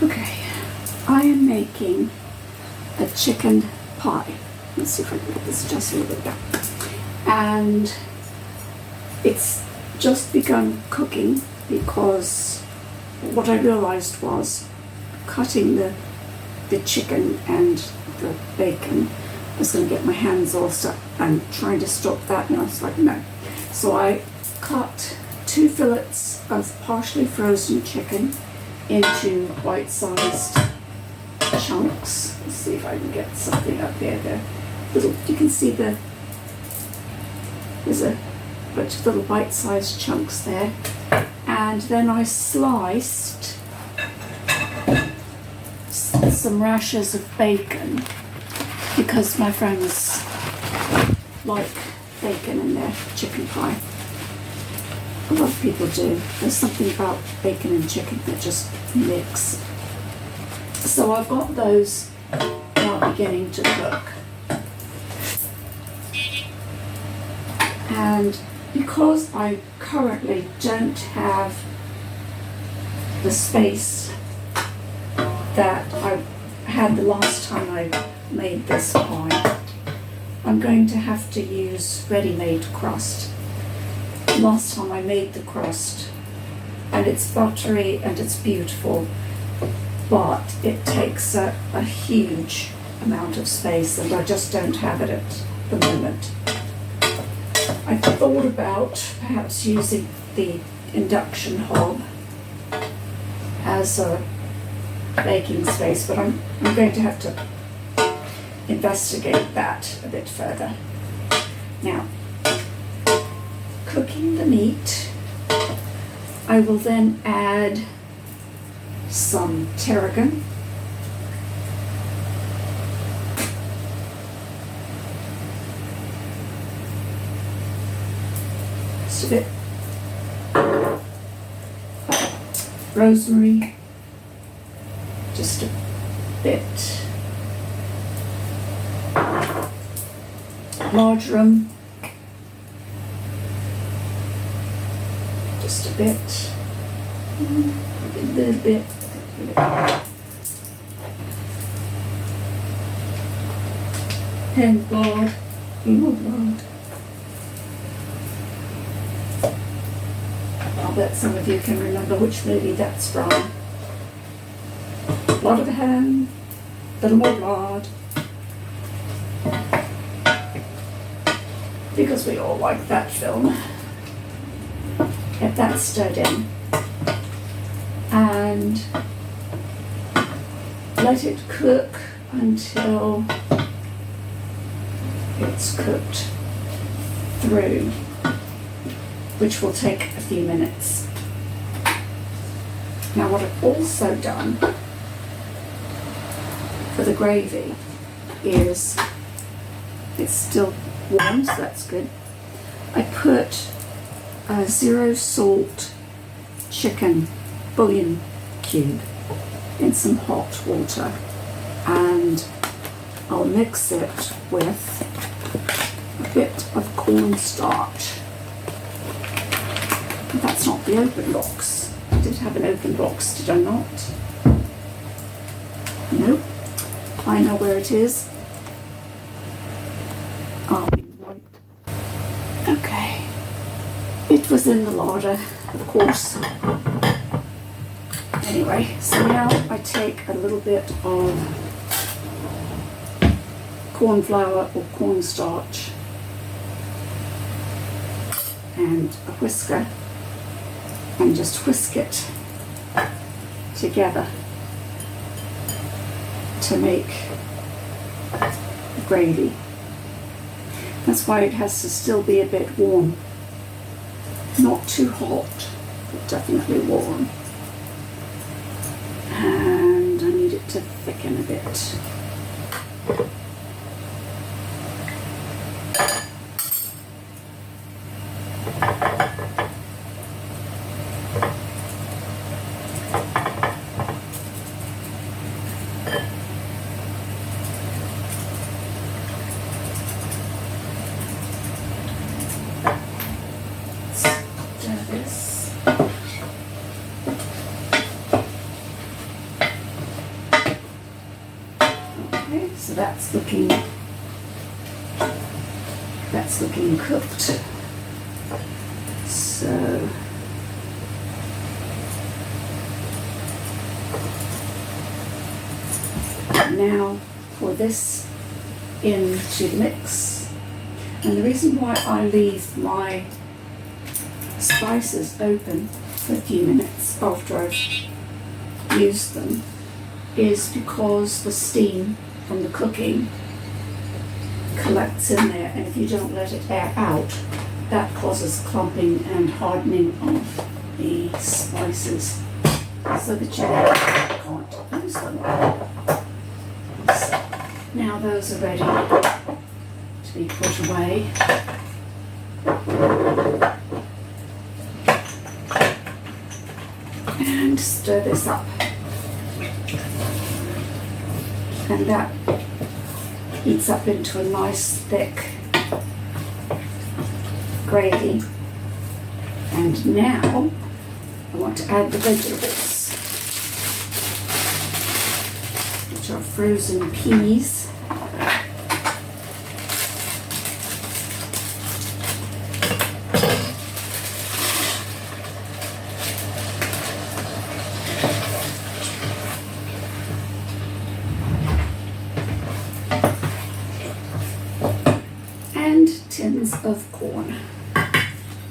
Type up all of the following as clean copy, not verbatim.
Okay, I am making a chicken pie. Let's see if I can get this just a little bit down. And it's just begun cooking because what I realized was cutting the chicken and the bacon I was going to get my hands all stuck and trying to stop that, and I was like, no. So I cut 2 fillets of partially frozen chicken into bite-sized chunks. Let's see if I can get something up there. You can see there's a bunch of little bite-sized chunks there. And then I sliced some rashers of bacon because my friends like bacon in their chicken pie. A lot of people do. There's something about bacon and chicken that just mix. So I've got those now beginning to cook. And because I currently don't have the space that I had the last time I made this pie, I'm going to have to use ready-made crust. Last time I made the crust, and it's buttery and it's beautiful, but it takes a huge amount of space and I just don't have it at the moment. I thought about perhaps using the induction hob as a baking space, but I'm going to have to investigate that a bit further. Now, cooking the meat, I will then add some tarragon, just a bit, rosemary, just a bit, marjoram, just a bit, a little bit, and blood, I'll bet some of you can remember which movie that's from. Blood of the hand, little more blood. Because we all like that film. Get that stirred in. And let it cook until it's cooked through, which will take a few minutes. Now what I've also done for the gravy is, it's still warm, so that's good. I put a 0 salt chicken bouillon cube in some hot water, and I'll mix it with a bit of cornstarch. That's not the open box. I did have an open box, did I not? Nope. I know where it is. I'll be right. Okay. It was in the larder, of course. Anyway, so now I take a little bit of corn flour or cornstarch and a whisker and just whisk it together to make gravy. That's why it has to still be a bit warm. Not too hot, but definitely warm. And I need it to thicken a bit. Okay, so that's looking cooked. So now pour this into the mix. And the reason why I leave my spices open for a few minutes after I've used them is because the steam from the cooking collects in there, and if you don't let it air out, that causes clumping and hardening of the spices so that you can't use them. So now those are ready to be put away. And stir this up. And that heats up into a nice thick gravy. And now I want to add the vegetables, which are frozen peas. Tins of corn.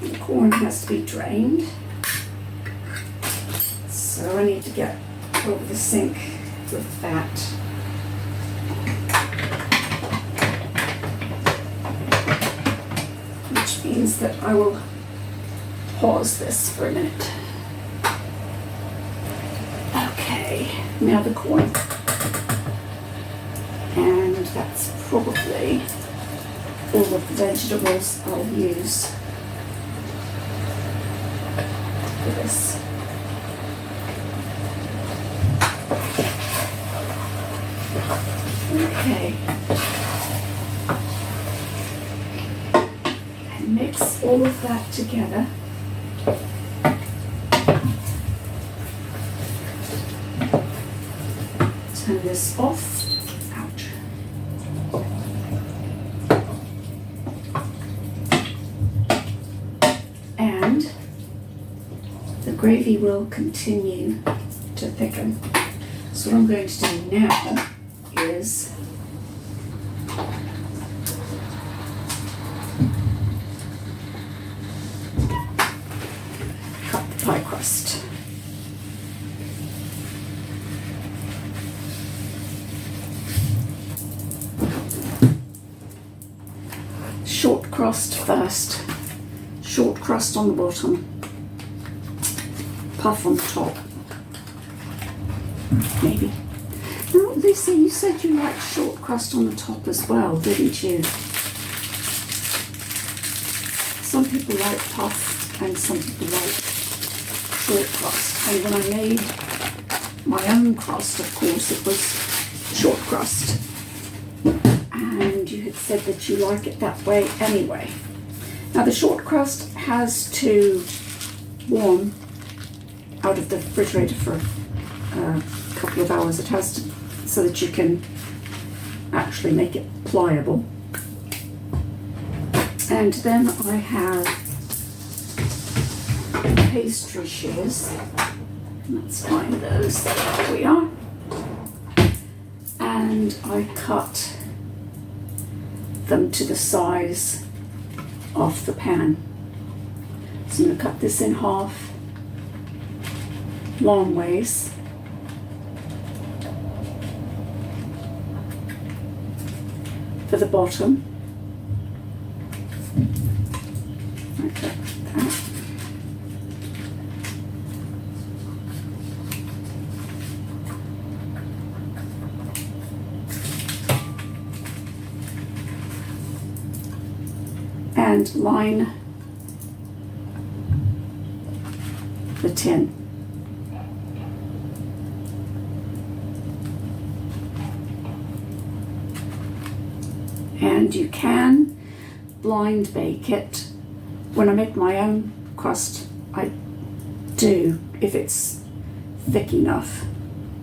The corn has to be drained, so I need to get over the sink with that. Which means that I will pause this for a minute. Okay, now the corn. And that's probably all of the vegetables I'll use for this. Okay. And mix all of that together. Turn this off. Ouch. And the gravy will continue to thicken. So what I'm going to do now is cut the pie crust. Short crust first. Short crust on the bottom, puff on the top, maybe. Now, Lisa, you said you liked short crust on the top as well, didn't you? Some people like puff and some people like short crust. And when I made my own crust, of course, it was short crust. And you had said that you like it that way anyway. Now the short crust has to warm out of the refrigerator for a couple of hours. It has to, so that you can actually make it pliable. And then I have pastry shears. Let's find those. There we are. And I cut them to the size of the pan. So I'm going to cut this in half, long ways. For the bottom. Like that. And line the tin. And you can blind bake it. When I make my own crust, I do if it's thick enough,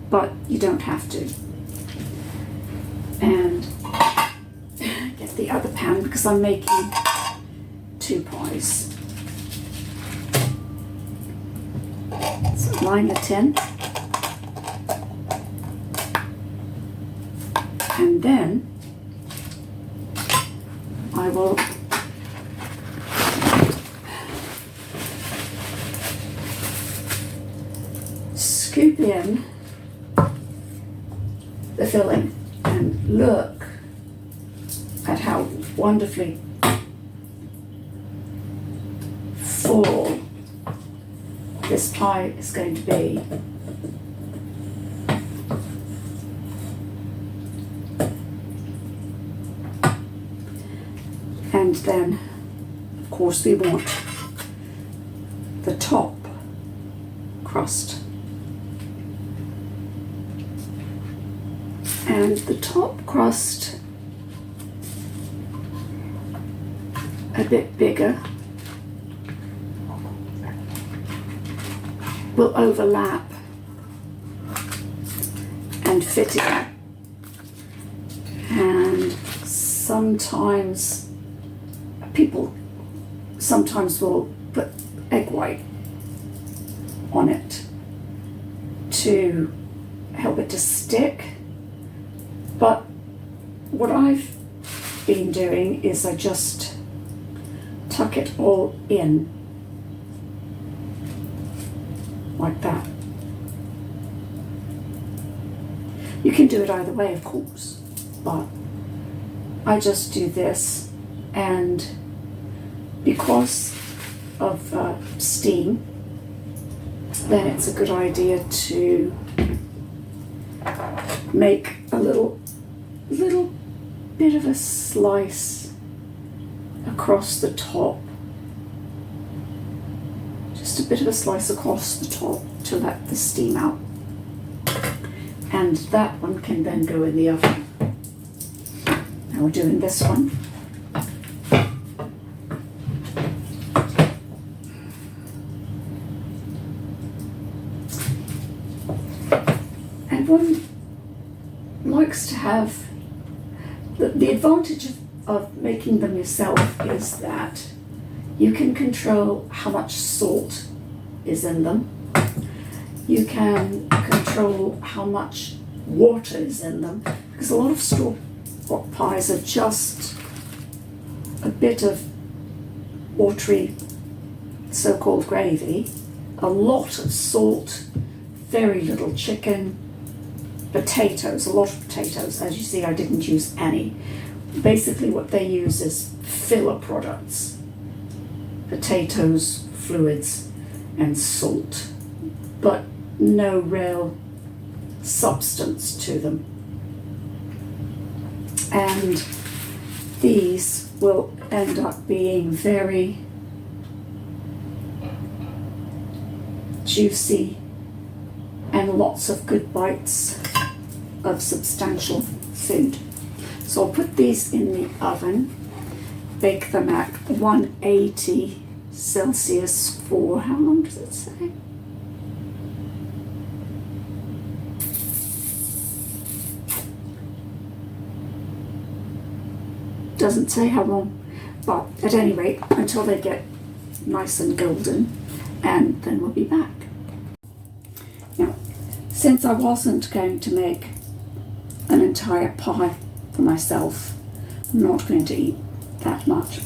but you don't have to. and get the other pan because I'm making 2 pies. So line the tin, and then I will scoop in the filling and look at how wonderfully full this pie is going to be. And then, of course, we want the top crust. And the top crust a bit bigger will overlap and fit in. And sometimes people will put egg white on it to help it to stick. But what I've been doing is I just tuck it all in like that. You can do it either way, of course, but I just do this, and because of steam, then it's a good idea to make a little bit of a slice across the top. Just a bit of a slice across the top to let the steam out. And that one can then go in the oven. Now we're doing this one. And one likes to have, the advantage of making them yourself is that you can control how much salt is in them. You can control how much water is in them, because a lot of store-bought pies are just a bit of watery so-called gravy, a lot of salt, very little chicken, potatoes, a lot of potatoes. As you see, I didn't use any. Basically what they use is filler products, potatoes, fluids, and salt, but no real substance to them. And these will end up being very juicy and lots of good bites of substantial food. So I'll put these in the oven, bake them at 180 Celsius for, how long does it say? Doesn't say how long, but at any rate, until they get nice and golden, and then we'll be back. Now, since I wasn't going to make an entire pie for myself, I'm not going to eat that much,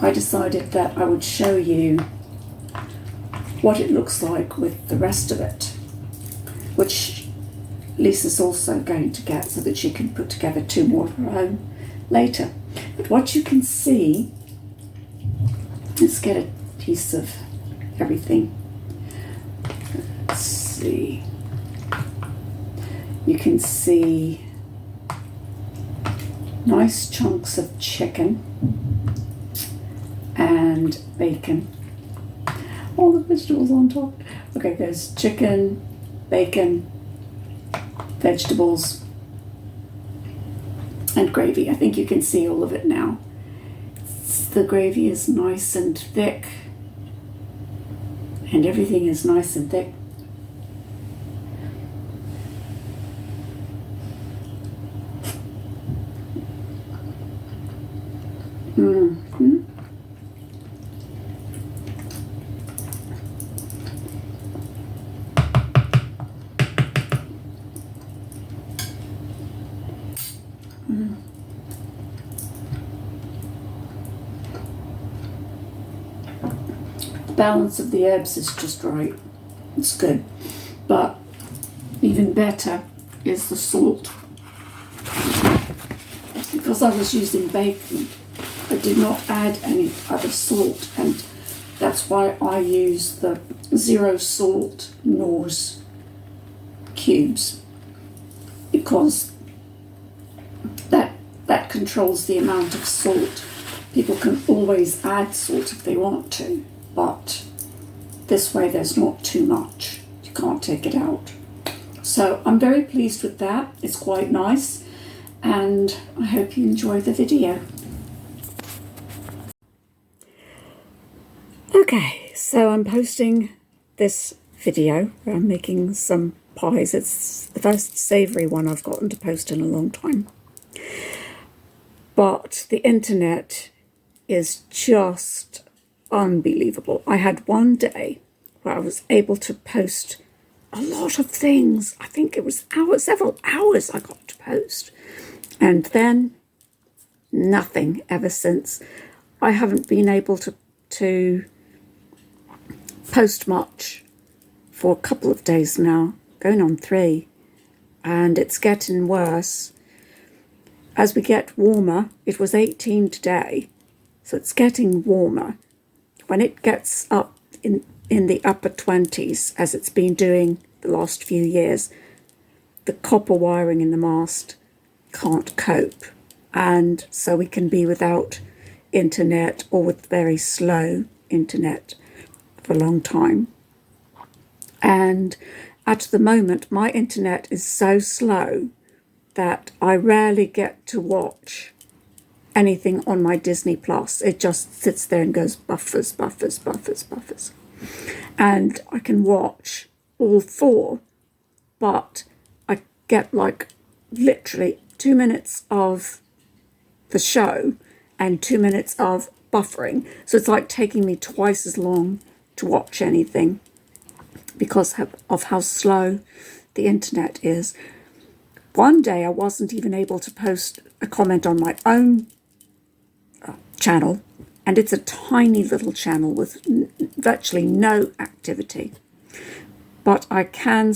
I decided that I would show you what it looks like with the rest of it, which Lisa's also going to get so that she can put together 2 more of her own later. But what you can see, let's get a piece of everything. Let's see. You can see nice chunks of chicken and bacon. All the vegetables on top. Okay, there's chicken, bacon, vegetables, and gravy. I think you can see all of it now. The gravy is nice and thick, and everything is nice and thick. Mm-hmm. Balance of the herbs is just right. It's good. But even better is the salt. Because I was using bacon, I did not add any other salt, and that's why I use the 0 salt Knorr's cubes, because that controls the amount of salt. People can always add salt if they want to, but this way there's not too much. You can't take it out. So I'm very pleased with that. It's quite nice, and I hope you enjoy the video. Okay, so I'm posting this video where I'm making some pies. It's the first savoury one I've gotten to post in a long time. But the internet is just unbelievable. I had one day where I was able to post a lot of things. I think it was several hours I got to post. And then nothing ever since. I haven't been able to post much for a couple of days now, going on 3, and it's getting worse. As we get warmer, it was 18 today, so it's getting warmer. When it gets up in the upper 20s, as it's been doing the last few years, the copper wiring in the mast can't cope, and so we can be without internet or with very slow internet for a long time. And at the moment, my internet is so slow that I rarely get to watch anything on my Disney Plus. It just sits there and goes buffers. And I can watch all 4, but I get like literally 2 minutes of the show and 2 minutes of buffering. So it's like taking me twice as long to watch anything because of how slow the internet is. One day I wasn't even able to post a comment on my own channel, and it's a tiny little channel with virtually no activity. But I can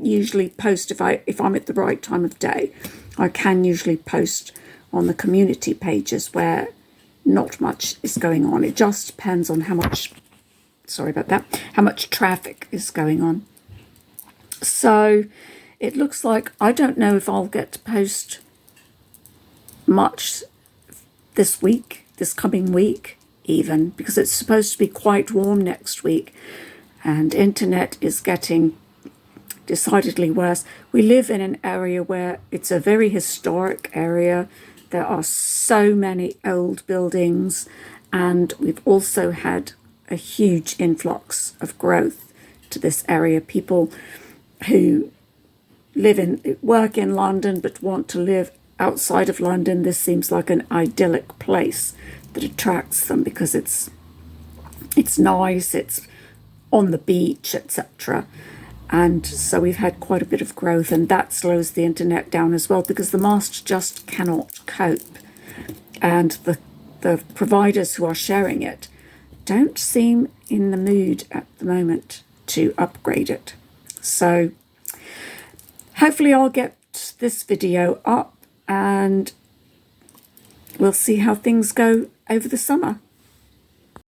usually post if I'm at the right time of day. I can usually post on the community pages where not much is going on. It just depends on how much traffic is going on. So it looks like I don't know if I'll get to post much this coming week even, because it's supposed to be quite warm next week, and internet is getting decidedly worse. We live in an area where it's a very historic area. There are so many old buildings, and we've also had a huge influx of growth to this area. People who work in London but want to live outside of London, this seems like an idyllic place that attracts them because it's nice, it's on the beach, etc. And so we've had quite a bit of growth, and that slows the internet down as well because the mast just cannot cope. And the providers who are sharing it don't seem in the mood at the moment to upgrade it. So hopefully I'll get this video up and we'll see how things go over the summer.